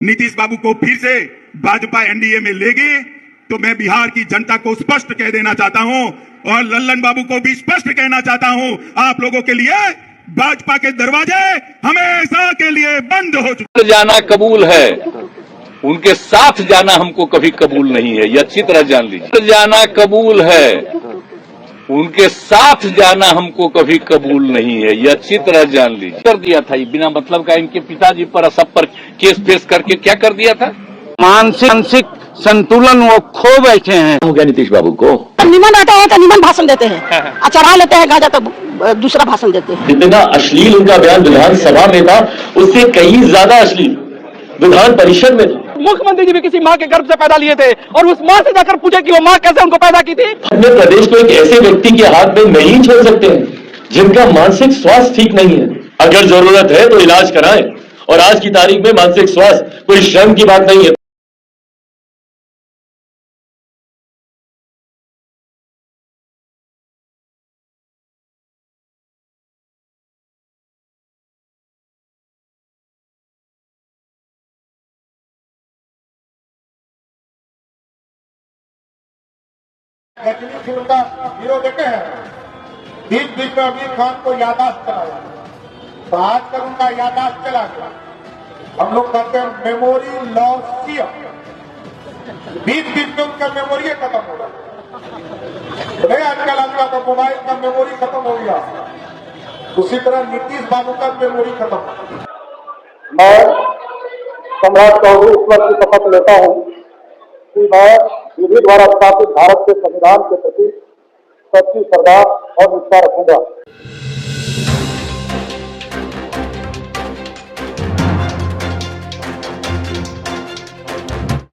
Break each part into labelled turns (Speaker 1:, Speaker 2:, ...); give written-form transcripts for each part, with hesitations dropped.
Speaker 1: नीतीश बाबू को फिर से भाजपा एनडीए में लेगी तो मैं बिहार की जनता को स्पष्ट कह देना चाहता हूं और लल्लन बाबू को भी स्पष्ट कहना चाहता हूं, आप लोगों के लिए भाजपा के दरवाजे हमेशा के लिए बंद हो चुके।
Speaker 2: जाना कबूल है, उनके साथ जाना हमको कभी कबूल नहीं है, ये अच्छी तरह जान लीजिए। जाना कबूल है, उनके साथ जाना हमको कभी कबूल नहीं है, ये अच्छी तरह जान लीजिए। कर दिया था ये बिना मतलब का, इनके पिताजी पर सब पर केस पेश करके क्या कर दिया था।
Speaker 3: मानसिक संतुलन वो खो बैठे हैं।
Speaker 2: हो गया नीतीश बाबू को,
Speaker 4: निमन रहता है तो निमन भाषण देते हैं, चढ़ा लेते हैं गाजा तो दूसरा भाषण देते हैं।
Speaker 5: जितना अश्लील उनका बयान विधानसभा में था उससे कहीं ज्यादा अश्लील विधान परिषद में था।
Speaker 6: मुख्यमंत्री जी भी किसी माँ के गर्भ से पैदा लिए थे और उस माँ से जाकर पूछे कि वो माँ कैसे उनको पैदा की थी।
Speaker 5: अपने प्रदेश को एक ऐसे व्यक्ति के हाथ में नहीं छोड़ सकते हैं जिनका मानसिक स्वास्थ्य ठीक नहीं है। अगर जरूरत है तो इलाज कराएं, और आज की तारीख में मानसिक स्वास्थ्य कोई शर्म की बात नहीं है।
Speaker 7: फिल्म का हीरो देखे हैं, बीच बीच में आमिर खान को यादाश्त कराया, तो आजकल उनका यादाश्त चला गया। हम लोग कहते हैं मेमोरी लॉस किया, बीच बीच में उनका मेमोरी खत्म हो गया। नहीं आजकल आपका तो मोबाइल का मेमोरी खत्म हो गया, उसी तरह नीतीश बाबू का मेमोरी खत्म हो गया।
Speaker 8: मैं सम्राट चौधरी ईश्वर की शपथ लेता हूँ कि मैं विधि द्वारा स्थापित भारत के संविधान के प्रति सच्ची श्रद्धा और निष्ठा रखूंगा।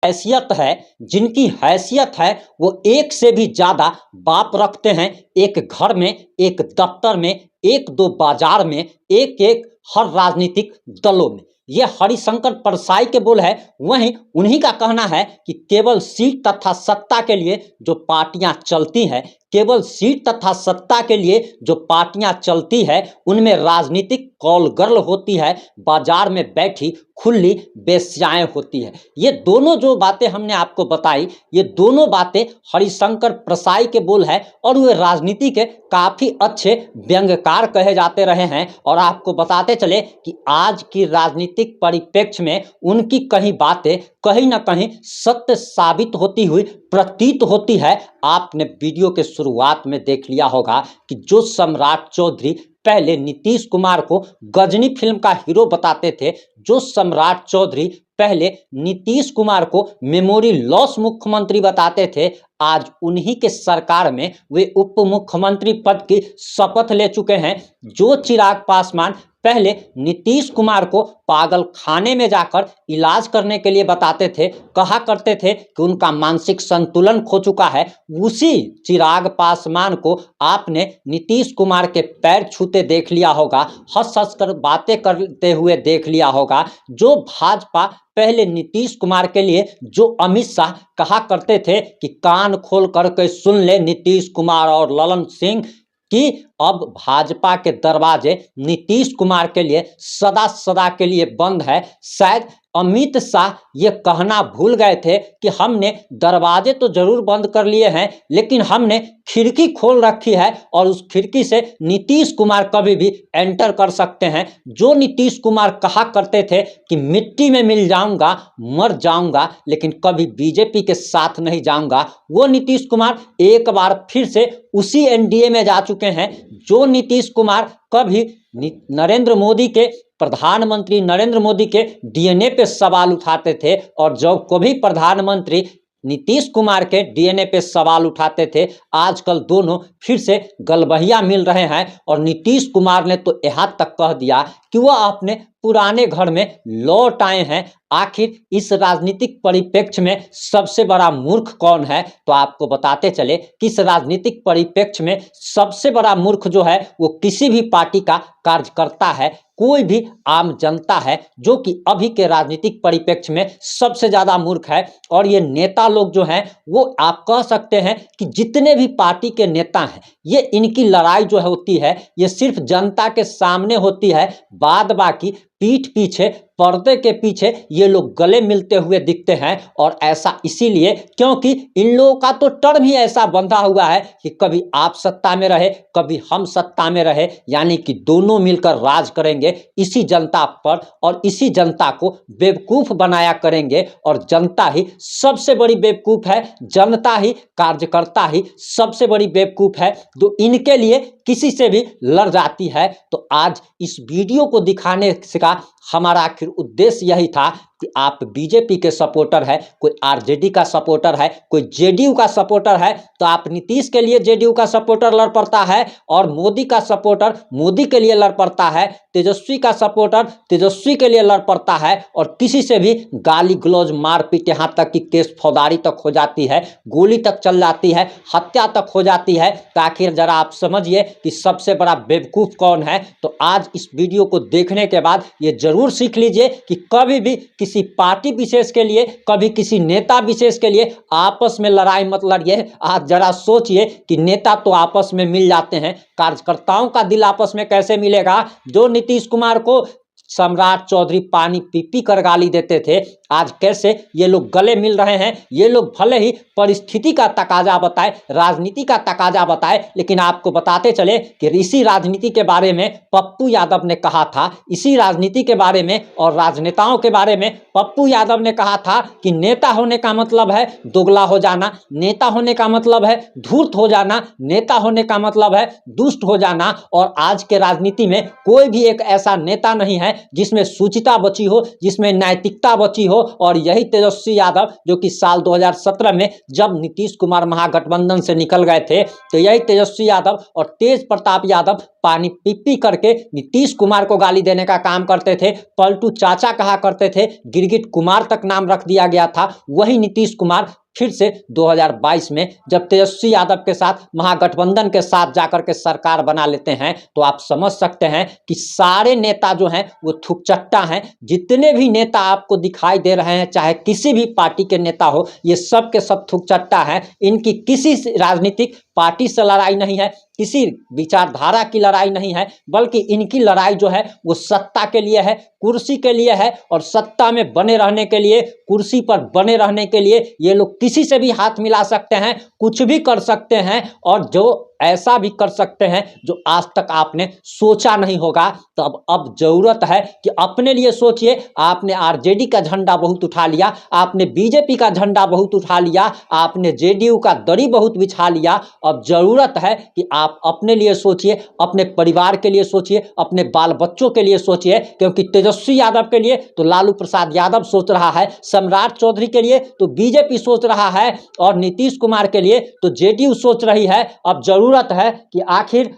Speaker 9: हैसियत है, जिनकी हैसियत है वो एक से भी ज्यादा बाप रखते हैं। एक घर में, एक दफ्तर में, एक दो बाजार में, एक एक हर राजनीतिक दलों में। ये हरिशंकर परसाई के बोल है। वहीं उन्हीं का कहना है कि केवल सीट तथा सत्ता के लिए जो पार्टियां चलती हैं, केवल सीट तथा सत्ता के लिए जो पार्टियां चलती है, उनमें राजनीतिक कॉल गर्ल होती है, बाजार में बैठी खुली बेस्याएं होती है। ये दोनों जो बातें हमने आपको बताई, ये दोनों बातें हरिशंकर परसाई के बोल है और वे राजनीति के काफ़ी अच्छे व्यंग्यकार कहे जाते रहे हैं। और आपको बताते चले कि आज की राजनीतिक परिप्रेक्ष्य में उनकी कहीं बातें कहीं ना कहीं सत्य साबित होती हुई प्रतीत होती है। आपने वीडियो के शुरुआत में देख लिया होगा कि जो सम्राट चौधरी पहले नीतीश कुमार को गजनी फिल्म का हीरो बताते थे, जो सम्राट चौधरी पहले नीतीश कुमार को मेमोरी लॉस मुख्यमंत्री बताते थे, आज उन्हीं के सरकार में वे उप मुख्यमंत्री पद की शपथ ले चुके हैं। जो चिराग पासवान पहले नीतीश कुमार को पागल खाने में जाकर इलाज करने के लिए बताते थे, कहा करते थे कि उनका मानसिक संतुलन खो चुका है, उसी चिराग पासवान को आपने नीतीश कुमार के पैर छूते देख लिया होगा, हंस हंस कर बातें करते हुए देख लिया होगा। जो भाजपा पहले नीतीश कुमार के लिए जो अमित शाह कहा करते थे कि कान खोल करके सुन ले नीतीश कुमार और ललन सिंह, कि अब भाजपा के दरवाजे नीतीश कुमार के लिए सदा सदा के लिए बंद है। शायद अमित शाह ये कहना भूल गए थे कि हमने दरवाजे तो जरूर बंद कर लिए हैं, लेकिन हमने खिड़की खोल रखी है और उस खिड़की से नीतीश कुमार कभी भी एंटर कर सकते हैं। जो नीतीश कुमार कहा करते थे कि मिट्टी में मिल जाऊंगा, मर जाऊंगा, लेकिन कभी बीजेपी के साथ नहीं जाऊंगा, वो नीतीश कुमार एक बार फिर से उसी एनडीए में जा चुके हैं। जो नीतीश कुमार कभी नरेंद्र मोदी के, प्रधानमंत्री नरेंद्र मोदी के डीएनए पे सवाल उठाते थे, और जब कभी प्रधानमंत्री नीतीश कुमार के डीएनए पे सवाल उठाते थे, आजकल दोनों फिर से गलबहिया मिल रहे हैं। और नीतीश कुमार ने तो यहाँ तक कह दिया कि वह अपने पुराने घर में लौट आए हैं। आखिर इस राजनीतिक परिप्रेक्ष्य में सबसे बड़ा मूर्ख कौन है, तो आपको बताते चले कि इस राजनीतिक परिप्रेक्ष्य में सबसे बड़ा मूर्ख जो है वो किसी भी पार्टी का कार्यकर्ता है, कोई भी आम जनता है, जो कि अभी के राजनीतिक परिप्रेक्ष्य में सबसे ज्यादा मूर्ख है। और ये नेता लोग जो हैं वो आप कह सकते हैं कि जितने भी पार्टी के नेता हैं, ये इनकी लड़ाई जो होती है ये सिर्फ जनता के सामने होती है, बाद बाकी पीठ पीछे पर्दे के पीछे ये लोग गले मिलते हुए दिखते हैं। और ऐसा इसीलिए क्योंकि इन लोगों का तो टर्म ही ऐसा बंधा हुआ है कि कभी आप सत्ता में रहे, कभी हम सत्ता में रहे, यानी कि दोनों मिलकर राज करेंगे इसी जनता पर और इसी जनता को बेवकूफ बनाया करेंगे। और जनता ही सबसे बड़ी बेवकूफ है, जनता ही, कार्यकर्ता ही सबसे बड़ी बेवकूफ है जो इनके लिए किसी से भी लड़ जाती है। तो आज इस वीडियो को दिखाने का हमारा आखिर उद्देश्य यही था कि आप बीजेपी के सपोर्टर है, कोई आरजेडी का सपोर्टर है, कोई जेडीयू का सपोर्टर है, तो आप नीतीश के लिए जेडीयू का सपोर्टर लड़ पड़ता है और मोदी का सपोर्टर मोदी के लिए लड़ पड़ता है, तेजस्वी का सपोर्टर तेजस्वी के लिए लड़ पड़ता है और किसी से भी गाली गलौज मारपीट, यहाँ तक कि केस फौजदारी तक हो जाती है, गोली तक चल जाती है, हत्या तक हो जाती है। तो आखिर जरा आप समझिए कि सबसे बड़ा बेवकूफ कौन है। तो आज इस वीडियो को देखने के बाद ये जरूर सीख लीजिए कि कभी भी किसी पार्टी विशेष के लिए, कभी किसी नेता विशेष के लिए आपस में लड़ाई मत लड़िए। आज जरा सोचिए कि नेता तो आपस में मिल जाते हैं, कार्यकर्ताओं का दिल आपस में कैसे मिलेगा। जो नीतीश कुमार को सम्राट चौधरी पानी पी पी कर गाली देते थे, आज कैसे ये लोग गले मिल रहे हैं। ये लोग भले ही परिस्थिति का तकाजा बताए, राजनीति का तकाजा बताए, लेकिन आपको बताते चले कि इसी राजनीति के बारे में पप्पू यादव ने कहा था, इसी राजनीति के बारे में और राजनेताओं के बारे में पप्पू यादव ने कहा था कि नेता होने का मतलब है दोगला हो जाना, नेता होने का मतलब है धूर्त हो जाना, नेता होने का मतलब है दुष्ट हो जाना। और आज के राजनीति में कोई भी एक ऐसा नेता नहीं है जिसमें सुचिता बची हो, जिसमें नैतिकता बची हो। और यही तेजस्वी यादव जो कि साल 2017 में जब नीतीश कुमार महागठबंधन से निकल गए थे, तो यही तेजस्वी यादव और तेज प्रताप यादव पानी पी पी करके नीतीश कुमार को गाली देने का काम करते थे, पलटू चाचा कहा करते थे, गिरगिट कुमार तक नाम रख दिया गया था। वही नीतीश कुमार फिर से 2022 में जब तेजस्वी यादव के साथ महागठबंधन के साथ जाकर के सरकार बना लेते हैं, तो आप समझ सकते हैं कि सारे नेता जो हैं वो थुकचट्टा हैं। जितने भी नेता आपको दिखाई दे रहे हैं, चाहे किसी भी पार्टी के नेता हो, ये सब के सब थुकचट्टा हैं। इनकी किसी राजनीतिक पार्टी से लड़ाई नहीं है, किसी विचारधारा की लड़ाई नहीं है, बल्कि इनकी लड़ाई जो है वो सत्ता के लिए है, कुर्सी के लिए है। और सत्ता में बने रहने के लिए, कुर्सी पर बने रहने के लिए ये लोग किसी से भी हाथ मिला सकते हैं, कुछ भी कर सकते हैं और जो ऐसा भी कर सकते हैं जो आज तक आपने सोचा नहीं होगा। तो अब जरूरत है कि अपने लिए सोचिए। आपने आरजेडी का झंडा बहुत उठा लिया, आपने बीजेपी का झंडा बहुत उठा लिया, आपने जेडीयू का दरी बहुत बिछा लिया। अब जरूरत है कि आप अपने लिए सोचिए, अपने परिवार के लिए सोचिए, अपने बाल बच्चों के लिए सोचिए। क्योंकि तेजस्वी यादव के लिए तो लालू प्रसाद यादव सोच रहा है, सम्राट चौधरी के लिए तो बीजेपी सोच रहा है और नीतीश कुमार के लिए तो जेडीयू सोच रही है। अब जरूरत है कि आखिर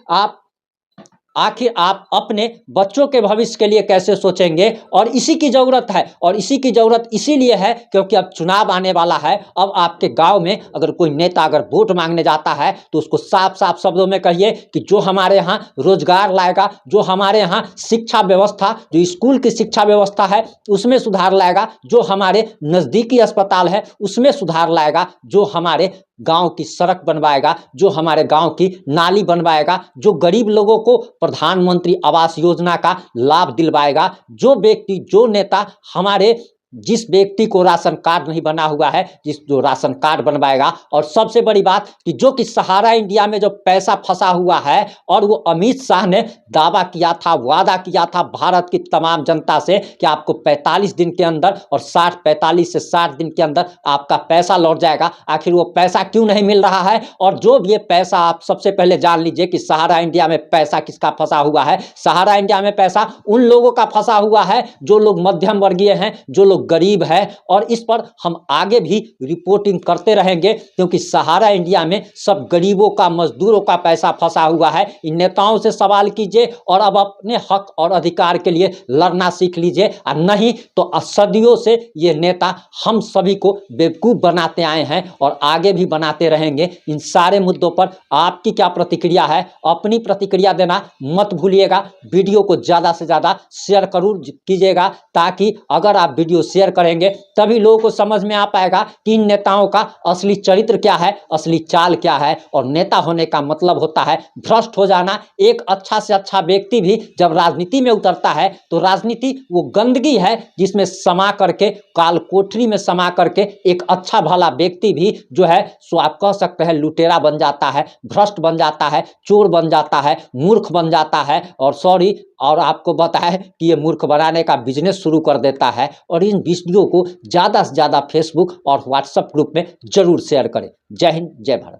Speaker 9: आप अपने बच्चों के भविष्य के लिए कैसे सोचेंगे। और इसी की जरूरत है, और इसी की जरूरत इसीलिए है क्योंकि अब चुनाव आने वाला है। अब आपके गांव में अगर कोई नेता अगर वोट मांगने जाता है तो उसको साफ साफ शब्दों में कहिए कि जो हमारे यहाँ रोजगार लाएगा, जो हमारे यहाँ शिक्षा व्यवस्था, जो स्कूल की शिक्षा व्यवस्था है उसमें सुधार लाएगा, जो हमारे नज़दीकी अस्पताल है उसमें सुधार लाएगा, जो हमारे गांव की सड़क बनवाएगा, जो हमारे गांव की नाली बनवाएगा, जो गरीब लोगों को प्रधानमंत्री आवास योजना का लाभ दिलवाएगा, जो व्यक्ति, जो नेता हमारे जिस व्यक्ति को राशन कार्ड नहीं बना हुआ है, जो राशन कार्ड बनवाएगा। और सबसे बड़ी बात कि जो कि सहारा इंडिया में जो पैसा फंसा हुआ है और वो अमित शाह ने दावा किया था, वादा किया था भारत की तमाम जनता से कि आपको 45 दिन के अंदर और 45 से 60 दिन के अंदर आपका पैसा लौट जाएगा। आखिर वो पैसा क्यों नहीं मिल रहा है? और जो ये पैसा, आप सबसे पहले जान लीजिए कि सहारा इंडिया में पैसा किसका फंसा हुआ है। सहारा इंडिया में पैसा उन लोगों का फंसा हुआ है जो लोग मध्यम वर्गीय हैं, जो लोग गरीब है। और इस पर हम आगे भी रिपोर्टिंग करते रहेंगे क्योंकि सहारा इंडिया में सब गरीबों का, मजदूरों का पैसा फंसा हुआ है। इन नेताओं से सवाल कीजिए और अब अपने हक और अधिकार के लिए लड़ना सीख लीजिए, और नहीं तो सदियों से ये नेता हम सभी को बेवकूफ बनाते आए हैं और आगे भी बनाते रहेंगे। इन सारे मुद्दों पर आपकी क्या प्रतिक्रिया है? अपनी प्रतिक्रिया देना मत भूलिएगा। वीडियो को ज़्यादा से ज़्यादा शेयर जरूर कीजिएगा ताकि अगर आप वीडियो शेयर करेंगे, तभी लोगों को समझ में आ पाएगा कि इन नेताओं का असली चरित्र क्या है, असली चाल क्या है। और नेता होने का मतलब होता है भ्रष्ट हो जाना। एक अच्छा से अच्छा व्यक्ति भी जब राजनीति में उतरता है तो राजनीति वो गंदगी है जिसमें समा करके, काल कोठरी में समा करके एक अच्छा भला व्यक्ति भी जो है सो आप कह सकते हैं लुटेरा बन जाता है, भ्रष्ट बन जाता है, चोर बन जाता है, मूर्ख बन जाता है। और आपको बताया कि ये मूर्ख बनाने का बिजनेस शुरू कर देता है। और इन वीडियो को ज़्यादा से ज़्यादा फेसबुक और व्हाट्सएप ग्रुप में जरूर शेयर करें। जय हिंद, जय भारत।